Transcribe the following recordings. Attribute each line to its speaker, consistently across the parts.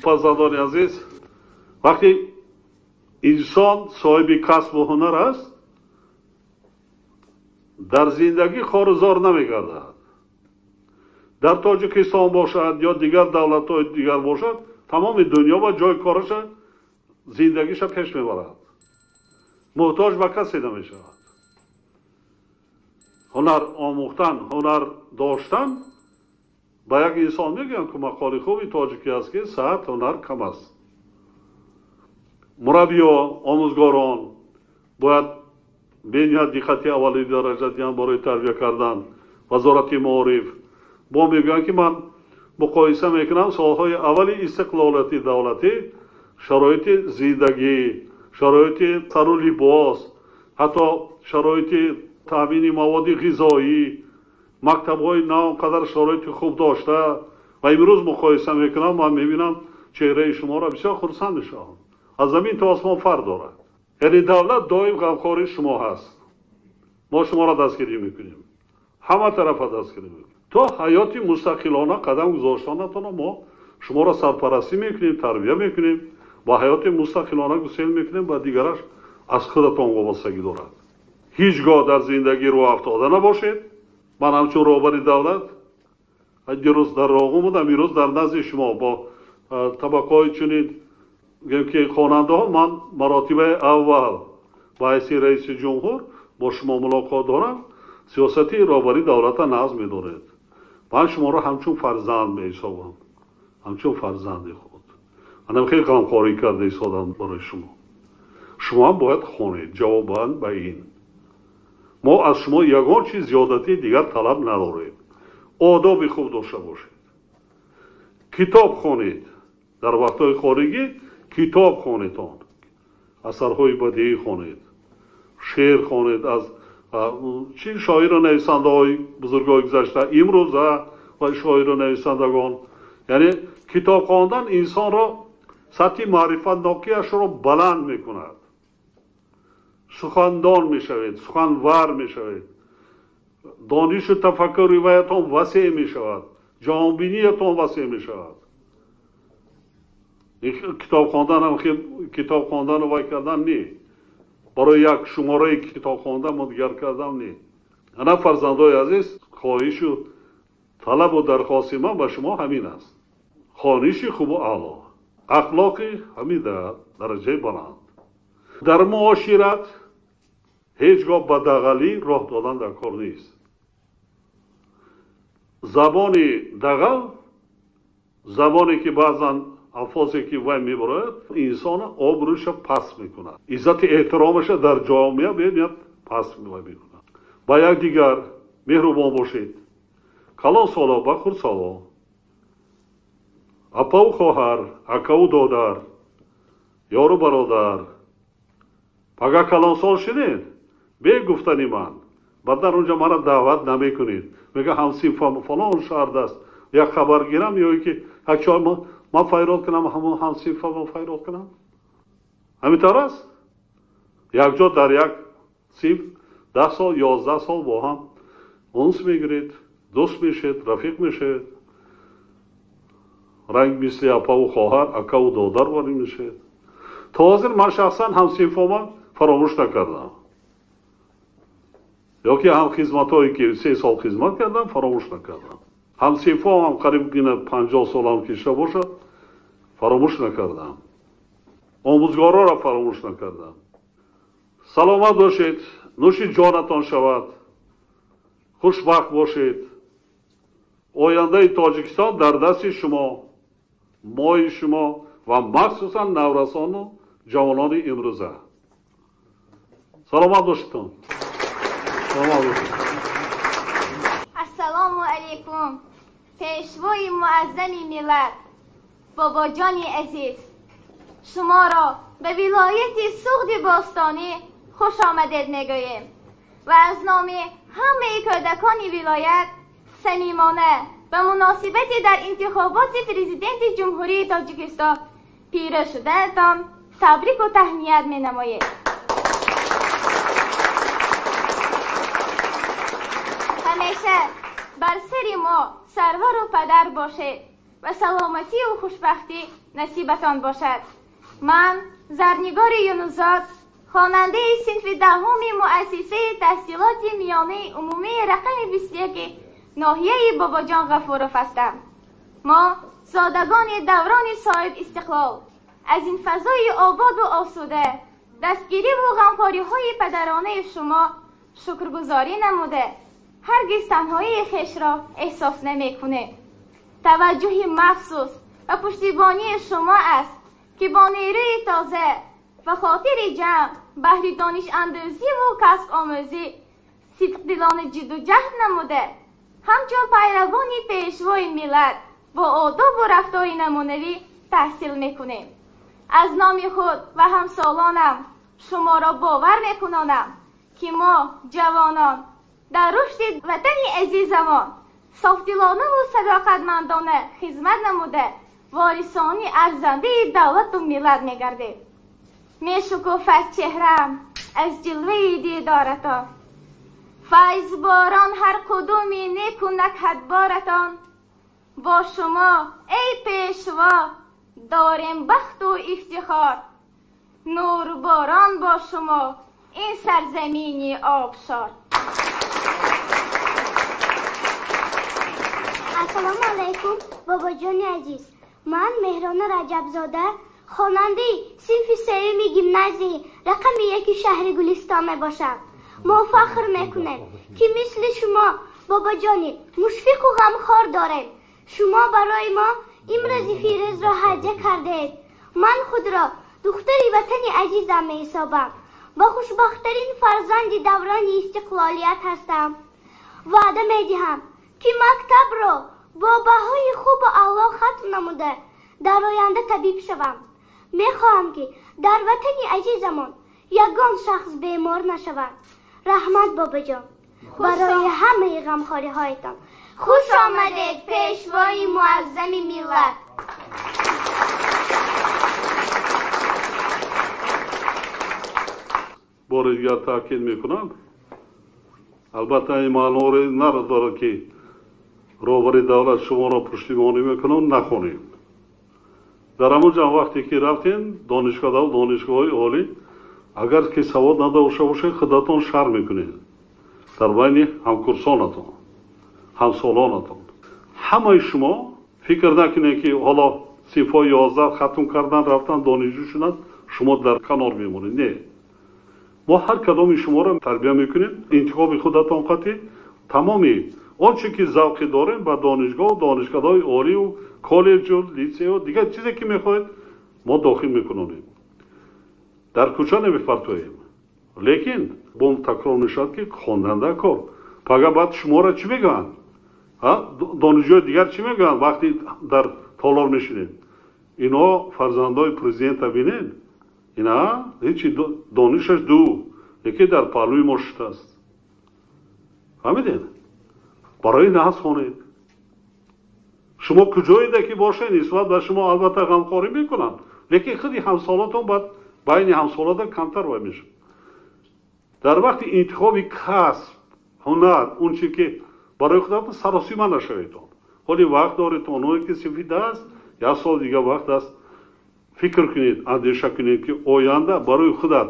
Speaker 1: فرزندان عزیز، وقتی انسان صاحب کسب و هنر است در زندگی خارزار نمیگردد. در تاجیکستان باشد یا دیگر دولت‌های دیگر باشد، تمام دنیا و جای کارش زندگیش پیش میبرد، محتاج به کسی نمیشود. هنر آموختن، هنر داشتن به یک انسان میگن که مقال خوبی تاجیکی است که صحت هنر کم است. مربیان، آموزگاران باید به این دقت اولی درجه دیدن برای تربیت کردن. وزارت معارف با میگن که من مقایسه میکنم سالهای اولی استقلالتی دولتی، شرایط زندگی، شرایط سر و لباس، حتی شرایط تامین مواد غذایی، مکتب‌های نو قدر شرایط خوب داشته و امروز مقایسه میکنم، من میبینم چهره شما را بسیار خرسند میشم. از زمین تا آسمان فرق دارد. یعنی دولت دائم غمخوار شما هست. ما شما را دستگیری میکنیم، همه طرف دستگیری میکنیم. تا حیات مستقلانه قدم گذاشتنتون ما شما را سرپرستی میکنیم، تربیت میکنیم، با حیات مستقلانه گسیل میکنیم و دیگرش از خودتان وابستگی دارد. هیچگاه در زندگی رو افتاده نباشید. من همچون رهبر دولت دیروز در راه اومدم، امروز در نزد شما با طبقه‌های چنین که خواننده ها من مراتب اول با حیث رئیس جمهور با شما ملاقات دارم. سیاستی رهبری دولت نظم می‌دارید. من شما را همچون فرزند می‌حسابم، همچون فرزند خود. منم خیلی غمخواری کرده ایستادم برای شما. شما هم باید خوانید جواباً به این. ما از شما یگان چیز زیادتی دیگر طلب نداریم. آداب خوب داشته باشید. کتاب خوانید. در وقت‌های خارجی کتاب خوانیدان. اثرهای بدیعی خوانید. شعر خوانید از چی شاعر و نویسنده‌های بزرگای گذشته، امروزه و شاعر و نویسندگان. یعنی کتاب خواندن انسان را سطح معرفت ناکیش را بلند میکند. سخندان میشوید، سخنور میشوید، دانش و تفکر روایتان وسیع میشود، جهانبینیتان وسیع میشود. کتاب خواندن هم کتاب خواندن و وای کردن نی، برای یک شماره کتاب خواندن مدگر کردن نی. انا فرزندای عزیز، خواهش و طلب و درخواست من به شما همین است. خوانش خوب و اعلی، اخلاقی همین در درجه بلند. در معاشرت هیچگاه به دغلی راه دادن در کار نیست. زبان دغل، زبانی که بعضا الفاظی که وای میبرد انسان آبروش پس میکند، عزت احترامش در جامعه بیاد پس میکند. با یک دیگر مهربان باشید. کلان سالا با خورد سالا، اپا و خواهر، اکا و دادر، یار و برادر. اگر کلان سال شدید به گفتنی من بعد در اونجا مرا دعوت نمی کنید، میگه همسین فلان شهر است، یک خبر گیرم یا که اکچال من فیراد کنم همسین فلان فیراد کنم. همینطور است. یک جا در یک سیب 10 سال 11 سال با هم اونس میگیرید، دوست میشید، رفیق میشید، رنگ مثل اپا و خواهر، اکا و دادر واری میشید. تا حاضر من شخصا همسین فلان فراموش نکردم، یا که هم خدمت هایی که 3 سال خدمت کردم فراموش نکردم. همسیفا هم قریب 50 سال هم کشته باشد فراموش نکردم. آموزگارا را فراموش نکردم. سلامت باشید، نوش جانتان شود، خوشبخت باشید. آینده تاجیکستان در دست شما، مای شما و مخصوصا نورسان و جوانان امروزه. سلامت باشید.
Speaker 2: السلام علیکم. پیشوای معظم ملت بابا جان عزیز، شما را به ولایت سوخت باستانی خوش آمدید میگوییم و از نام همه کودکان ولایت صمیمانه به مناسبت در انتخابات پرزیدنت جمهوری تاجیکستان پیروز شدنتان تبریک و تهنیت می نمایید. همیشه بر سر ما سرور و پدر باشید و سلامتی و خوشبختی نصیبتان باشد. من زرنگار یونوزاد، خواننده صنف دهم مؤسسه تحصیلات میانه عمومی رقم 21 ناحیه باباجان غفورов هستم. ما زادگان دوران صاحب استقلال از این فضای آباد و آسوده دستگیری و غمخواری های پدرانه شما شکرگزاری نموده هرگز تنهایی خیش را احساس نمی کنه. توجه مخصوص و پشتیبانی شما است که با نیروی تازه و خاطر جمع بهر دانش اندوزی و کسب آموزی صدقدلانه جد و جهد نموده همچون پیروان پیشوای ملت با آداب و رفتار نمونوی تحصیل میکنیم. از نام خود و همسالانم شما را باور میکنانم که ما جوانان در رشد وطن عزیزمان صافدلانه و صداقتمندانه خدمت نموده وارثان ارزنده دولت و ملت میگردیم. میشکافد چهرم از جلوه دیدارتان، فیض باران هر کدومی نکند حدبارتان. با شما ای پیشوا داریم بخت و افتخار، نور باران با شما این سرزمینی آبشار.
Speaker 3: السلام علیکم بابا جان عزیز. من مهران رجبزاده خواننده صنف سوم گیمنازی رقم 1 شهر گلستان باشم. ما فخر میکنیم که مثل شما بابا جانی مشفق و غمخوار داریم. شما برای ما امروز فیروز را هدیه کردید. من خود را دختری وطن عزیزم میحسابم و خوشبختترین فرزند دوران استقلالیت هستم. وعده میدهم که مکتب را با بهای خوب و اعلی ختم نموده در آینده طبیب شوم. میخواهم که در وطن عزیزمان یگان شخص بیمار نشود. رحمت بابا جان برای همه غمخواری هایتان. خوش آمدید پیشوای معظم ملت.
Speaker 1: بار دیگر تاکید میکنم البته این معنی نداره که روبر دولت شما را پشتیبانی میکنن نخونیم. در همونجا وقتی که رفتین دانشگاه و دانشگاه عالی اگر که سواد نداشته باشه خودتان شر میکنید در بین همکورسانتان همسالانتان. همه شما فکر نکنید که حالا صفای 11 ختم کردن رفتن دانشجو شدن شما در کنار میمونید. نه، ما هر کدام شما را تربیت میکنیم. انتخاب خودتان قطعی تمامی آنچه که ذوقی داریم با دانشگاه و دانشگاه‌های عالی و کالج و لیسه و دیگر چیزی که میخواید ما داخل میکنیم. در کوچه نمیپرتویم. لیکن بوم تکرار نشد که خواندنده کار پگه بعد شما را چی میگن؟ دانشجوی دیگر چی میگن وقتی در تالار میشینید؟ اینا فرزندای پرزیدنت بینید؟ اینا هیچی دانشش دو یکی در پهلوی ما شده است. فهمیدین؟ برای نحس خونید. شما کجایید که باشه نسبت به شما البته غمخواری میکنن لیکن خودی همسالاتون باید بین همسالات کمتر باید میشه. در وقت انتخاب کسب هنر اون چی که برای خودتون سراسیمه نشویدون. ولی وقت دارید اونایی که سفید است یک سال دیگه وقت است فکر کنید اندیشه کنید که آینده برای خودت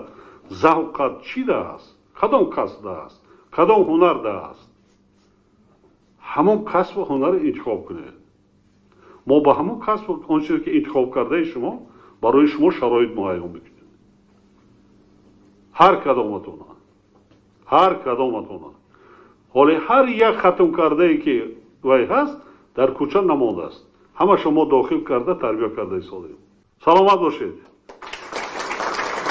Speaker 1: ذوقت چی ده است، کدام کسب ده است، کدام هنر ده است. همون کسب و هنر انتخاب کنید. ما با همون کسب و آنچه که انتخاب کرده شما برای شما شرایط معین میکنید. هر کدامتون حالی هر یک ختم کرده ای که وای هست در کوچه نمانده است. همه شما داخل کرده تربیت کرده سالیم. سلامت باشید.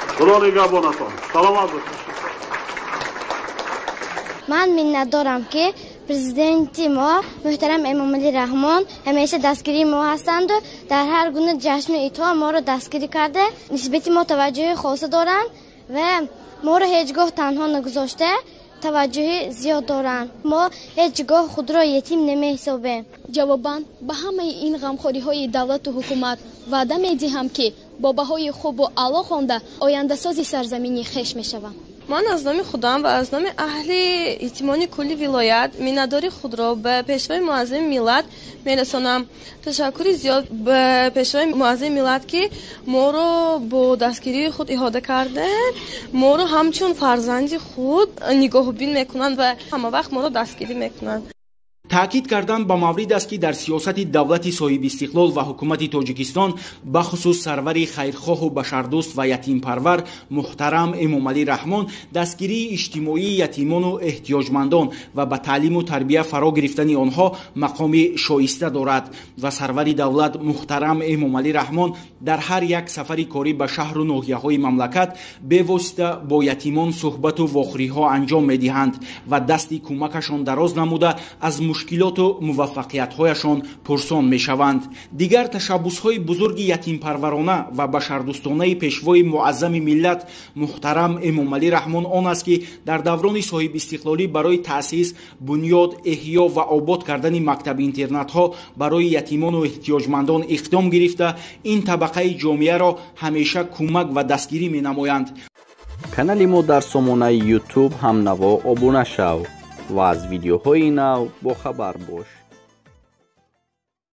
Speaker 1: خدا نگهبانتان. سلامت باشید.
Speaker 4: من منتدارم که پرزیدنت ما محترم امامعلی رحمان همیشه دستگیری ما هستند و در هر گونه جشن ایتها ما رو دستگیری کرده. نسبت ما توجه خاص دارند و ما رو هیچگاه تنها نگذاشته توجه زیاد دارند. ما هیچگاه خود را یتیم نمی حسابیم.
Speaker 5: جواباً به همه این غمخوری های دولت و حکومت وعده می دهم که با بهای خوب و اعلی خوانده آینده سازی سرزمینی خویش می شوم.
Speaker 6: من از نام خودم و از نام اهل ایتمان کلی ولایت مینداری خود را به پیشوای معظم ملت میرسانم. تشکر زیاد به پیشوای معظم ملت که ما را با دستگیری خود احاطه کرده، ما را همچون فرزند خود نگاه بین میکنند و همه وقت ما را دستگیری میکنند.
Speaker 7: تأکید کردند با مورد است که در سیاست دولت صاحب استقلال و حکومت تاجیکستان بخصوص سرور خیرخواه و بشردوست و یتیم پرور محترم امامعلی رحمان دستگیری اجتماعی یتیمان و احتیاجمندان و به تعلیم و تربیت فرا گرفتن آنها مقام شایسته دارد و سرور دولت محترم امامعلی رحمان در هر یک سفر کاری به شهر و ناحیه‌های مملکت به واسطه با یتیمان صحبت و واخری‌ها انجام می‌دهند و دستی کمکشان دراز نموده از مشکلات و موفقیت‌هایشان پرسان می‌شوند. دیگر تشبس‌های بزرگ یتیم پرورانه و بشردوستانه پیشوای معظم ملت محترم امامعلی رحمان آن است که در دوران صاحب استقلالی برای تأسیس، بنیاد، احیا و آباد کردن مکتب اینترنت‌ها برای یتیمان و احتیاجمندان اقدام گرفته این طبقه جامعه را همیشه کمک و دستگیری می‌نمایند.
Speaker 8: کانال ما در سامانه یوتیوب همنوا ابونه شو و از ویدیوهای نو با خبر باش.